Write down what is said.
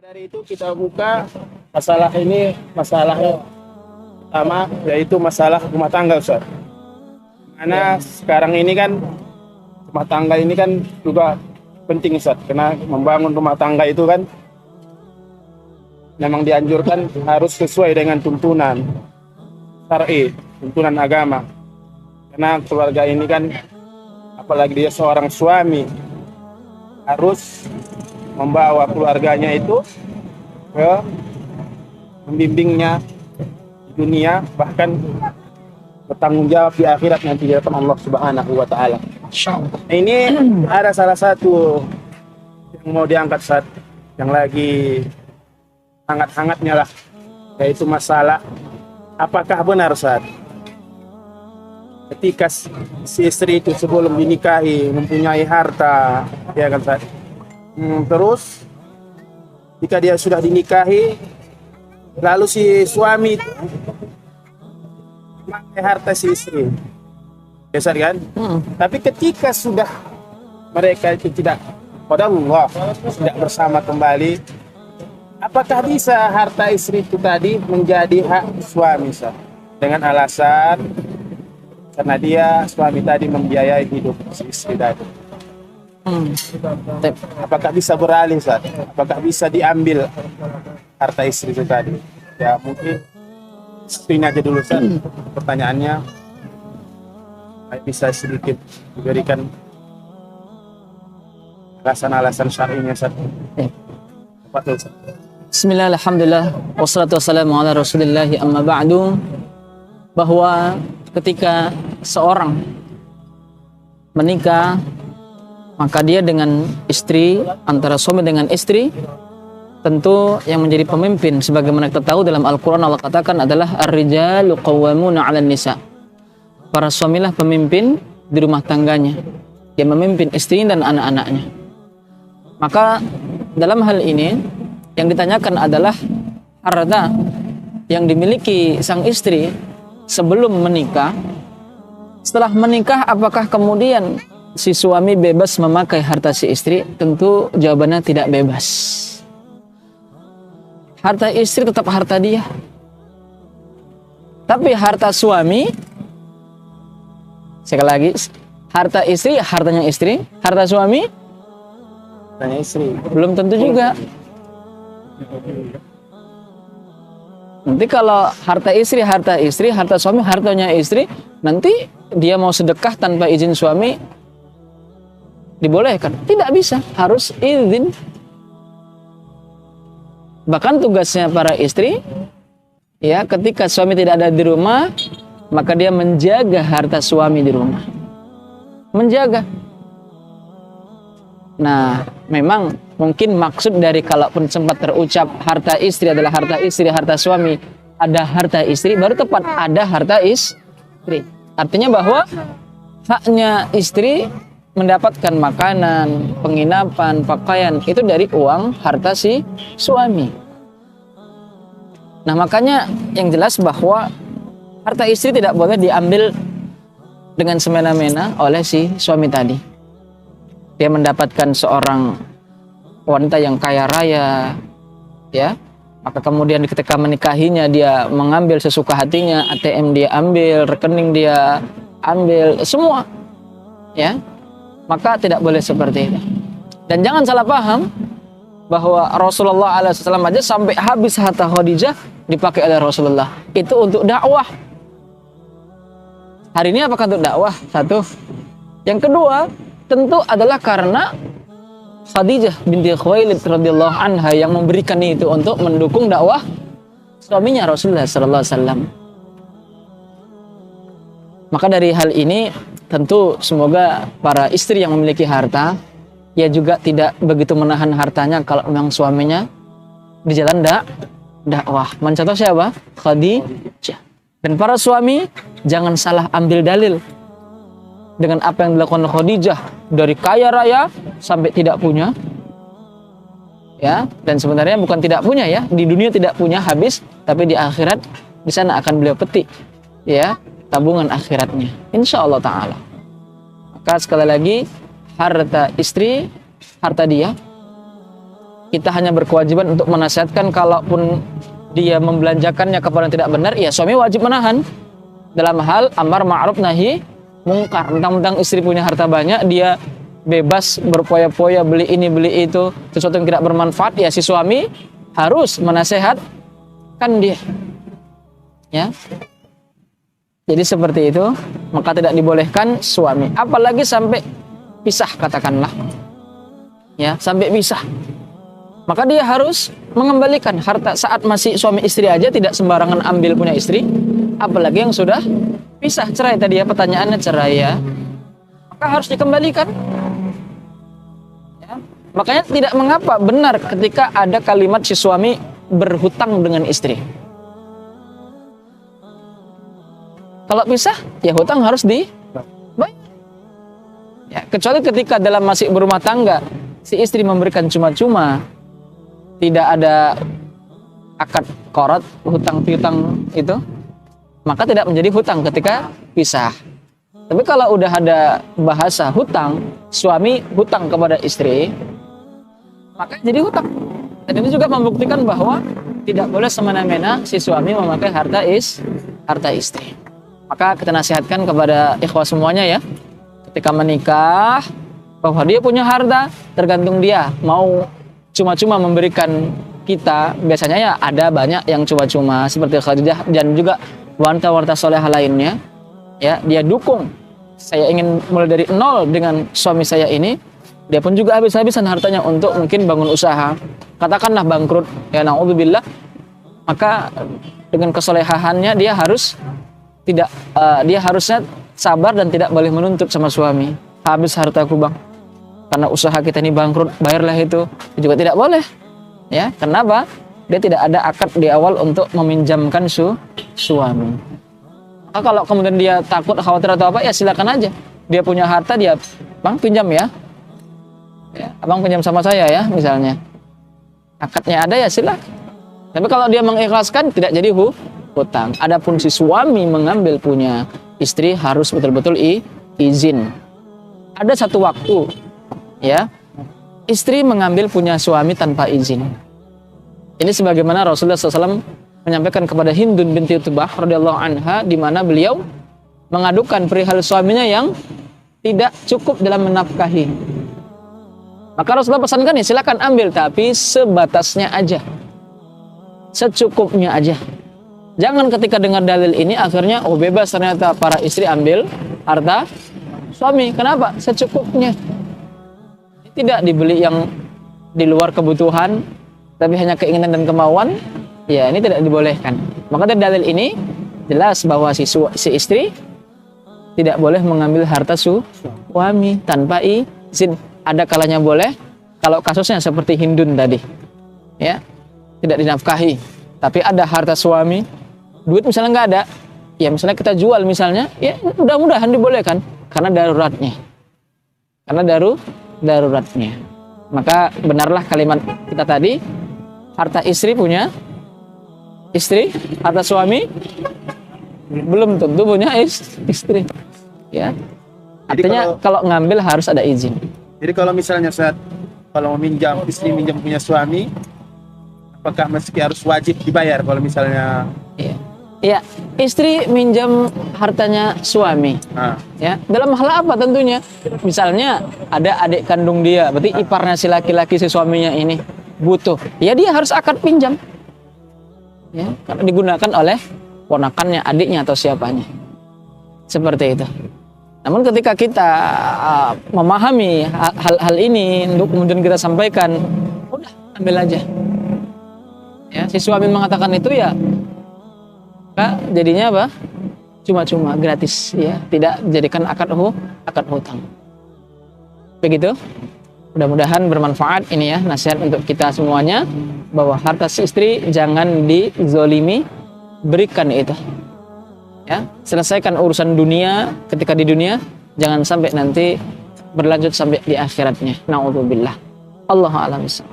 Dari itu kita buka masalah ini, masalah pertama yaitu masalah rumah tangga, Ustaz. Karena sekarang ini kan rumah tangga ini kan juga penting, Ustaz. Karena membangun rumah tangga itu kan memang dianjurkan harus sesuai dengan tuntunan syar'i, tuntunan agama. Karena keluarga ini kan apalagi dia seorang suami harus membawa keluarganya itu ke membimbingnya di dunia, bahkan bertanggung jawab di akhirat nanti di hadapan Allah Subhanahu wa taala. Ini ada salah satu yang mau diangkat saat yang lagi hangat-hangatnya lah, yaitu masalah apakah benar saat ketika si istri itu sebelum dinikahi mempunyai harta, ya kan saat. Terus jika dia sudah dinikahi lalu si suami itu memakai harta si istri, biasa kan? Tapi ketika sudah mereka itu tidak pada Allah, tidak bersama kembali, apakah bisa harta istri itu tadi menjadi hak suami sah? Dengan alasan karena dia suami tadi membiayai hidup si istri tadi. Apakah bisa beralih, Ustaz? Apakah bisa diambil harta istri itu tadi? Ya mungkin ini aja dulu, Ustaz, pertanyaannya. Bisa sedikit diberikan alasan-alasan syar'inya, Ustaz. Ustaz. Bismillah, alhamdulillah, wassalatu wassalamu ala rasulillahi amma ba'du. Bahwa ketika seorang menikah, maka dia dengan istri, antara suami dengan istri, tentu yang menjadi pemimpin sebagaimana kita tahu dalam Al-Quran Allah katakan adalah ar-rijalu qawwamuna 'alan nisa. Para suamilah pemimpin di rumah tangganya, dia memimpin istri dan anak-anaknya. Maka dalam hal ini yang ditanyakan adalah harta yang dimiliki sang istri sebelum menikah. Setelah menikah, apakah kemudian si suami bebas memakai harta si istri? Tentu jawabannya tidak bebas. Harta istri tetap harta dia. Tapi harta suami, sekali lagi, harta istri hartanya istri, harta suami Hartanya istri. belum tentu juga. Nanti kalau harta istri, harta suami, hartanya istri, nanti dia mau sedekah tanpa izin suami, dibolehkan? Tidak bisa, harus izin. Bahkan tugasnya para istri, ya, ketika suami tidak ada di rumah, maka dia menjaga harta suami di rumah. Menjaga. Nah, memang mungkin maksud dari kalaupun sempat terucap harta istri adalah harta istri, harta suami, ada harta istri, baru tepat ada harta istri. Artinya bahwa haknya istri mendapatkan makanan, penginapan, pakaian itu dari uang harta si suami. Nah, makanya yang jelas bahwa harta istri tidak boleh diambil dengan semena-mena oleh si suami tadi. Dia mendapatkan seorang wanita yang kaya raya, ya, maka kemudian ketika menikahinya dia mengambil sesuka hatinya, ATM dia ambil, rekening dia ambil, semua, ya. Maka tidak boleh seperti itu. Dan jangan salah paham bahwa Rasulullah SAW aja sampai habis harta Khadijah dipakai oleh Rasulullah. Itu untuk dakwah. Hari ini apakah untuk dakwah? Satu. Yang kedua, tentu adalah karena Khadijah binti Khuwailid radhiyallahu anha yang memberikan itu untuk mendukung dakwah suaminya Rasulullah SAW. Maka dari hal ini tentu semoga para istri yang memiliki harta, ya juga tidak begitu menahan hartanya kalau memang suaminya di jalan dakwah. Mencontoh siapa? Khadijah. Dan para suami jangan salah ambil dalil dengan apa yang dilakukan Khadijah, dari kaya raya sampai tidak punya, ya. Dan sebenarnya bukan tidak punya, ya, di dunia tidak punya habis, tapi di akhirat di sana akan beliau petik, ya, tabungan akhiratnya, insya Allah Ta'ala. Maka sekali lagi, harta istri, harta dia. kita hanya berkewajiban untuk menasihatkan. Kalaupun dia membelanjakannya kepada yang tidak benar, ya suami wajib menahan dalam hal amar ma'ruf nahi mungkar. Mentang-mentang istri punya harta banyak, dia bebas berpoya-poya beli ini beli itu, sesuatu yang tidak bermanfaat, ya si suami harus menasehatkan dia, ya. Jadi seperti itu, maka tidak dibolehkan suami, apalagi sampai pisah katakanlah, ya, sampai pisah. Maka dia harus mengembalikan harta. Saat masih suami istri aja tidak sembarangan ambil punya istri, apalagi yang sudah pisah, cerai tadi ya, pertanyaannya cerai ya, maka harus dikembalikan. Ya. Makanya tidak mengapa benar ketika ada kalimat si suami berhutang dengan istri. Kalau pisah, ya hutang harus dibayar. Ya, kecuali ketika dalam masih berumah tangga, si istri memberikan cuma-cuma, tidak ada akad qorad, hutang piutang itu, maka tidak menjadi hutang ketika pisah. Tapi kalau udah ada bahasa hutang, suami hutang kepada istri, maka jadi hutang. Dan ini juga membuktikan bahwa tidak boleh semena-mena si suami memakai harta istri. Maka kita nasihatkan kepada ikhwah semuanya ya, ketika menikah, bahwa dia punya harta, tergantung dia mau cuma-cuma memberikan kita. Biasanya ya ada banyak yang cuma-cuma seperti Khadijah dan juga wanita-wanita solehah lainnya, ya, dia dukung, saya ingin mulai dari nol dengan suami saya ini. Dia pun juga habis-habisan hartanya untuk mungkin bangun usaha, katakanlah bangkrut, ya na'udzubillah. Maka dengan kesolehahannya dia harus dia harusnya sabar dan tidak boleh menuntut sama suami, habis hartaku bang, karena usaha kita ini bangkrut, bayarlah itu juga tidak boleh, ya. Kenapa? Dia tidak ada akad di awal untuk meminjamkan suami. Maka kalau kemudian dia takut, khawatir atau apa, ya silakan aja. Dia punya harta, dia, bang pinjam ya, abang pinjam sama saya ya, misalnya. Akadnya ada ya silakan. Tapi kalau dia mengikhlaskan, tidak jadi hutang. Adapun si suami mengambil punya istri harus betul-betul izin. Ada satu waktu, ya, istri mengambil punya suami tanpa izin. Ini sebagaimana Rasulullah SAW menyampaikan kepada Hindun binti Utbah radhiyallahu anha, di mana beliau mengadukan perihal suaminya yang tidak cukup dalam menafkahi. Maka Rasulullah pesankan, ya silakan ambil, tapi sebatasnya aja, secukupnya aja. Jangan ketika dengar dalil ini akhirnya bebas ternyata para istri ambil harta suami. Kenapa? Secukupnya. Tidak dibeli yang di luar kebutuhan, tapi hanya keinginan dan kemauan, ya ini tidak dibolehkan. Maka dari dalil ini jelas bahwa si istri tidak boleh mengambil harta suami tanpa izin. Ada kalanya boleh, kalau kasusnya seperti Hindun tadi, ya, tidak dinafkahi, tapi ada harta suami, duit misalnya nggak ada, ya misalnya kita jual misalnya, ya mudah-mudahan dibolehkan karena daruratnya, daruratnya. Maka benarlah kalimat kita tadi, harta istri punya istri, harta suami belum tentu punya istri, ya. Artinya kalau ngambil harus ada izin. Jadi kalau misalnya kalau meminjam, istri minjam punya suami, apakah meski harus wajib dibayar kalau misalnya? Ya, istri minjam hartanya suami. Ya, dalam hal apa tentunya? Misalnya ada adik kandung dia, berarti iparnya si laki-laki si suaminya ini butuh. Ya dia harus akad pinjam. Ya, karena digunakan oleh ponakannya, adiknya atau siapanya. Seperti itu. Namun ketika kita memahami hal ini untuk kemudian kita sampaikan, udah ambil aja. Ya, si suami mengatakan itu ya, jadinya apa? Cuma-cuma gratis, ya, tidak dijadikan akad hutang. Begitu. Mudah-mudahan bermanfaat ini ya, nasihat untuk kita semuanya, bahwa harta si istri jangan dizolimi, berikan itu. Ya, selesaikan urusan dunia ketika di dunia, jangan sampai nanti berlanjut sampai di akhiratnya. Na'udzubillah. Allahu a'lam bishawab.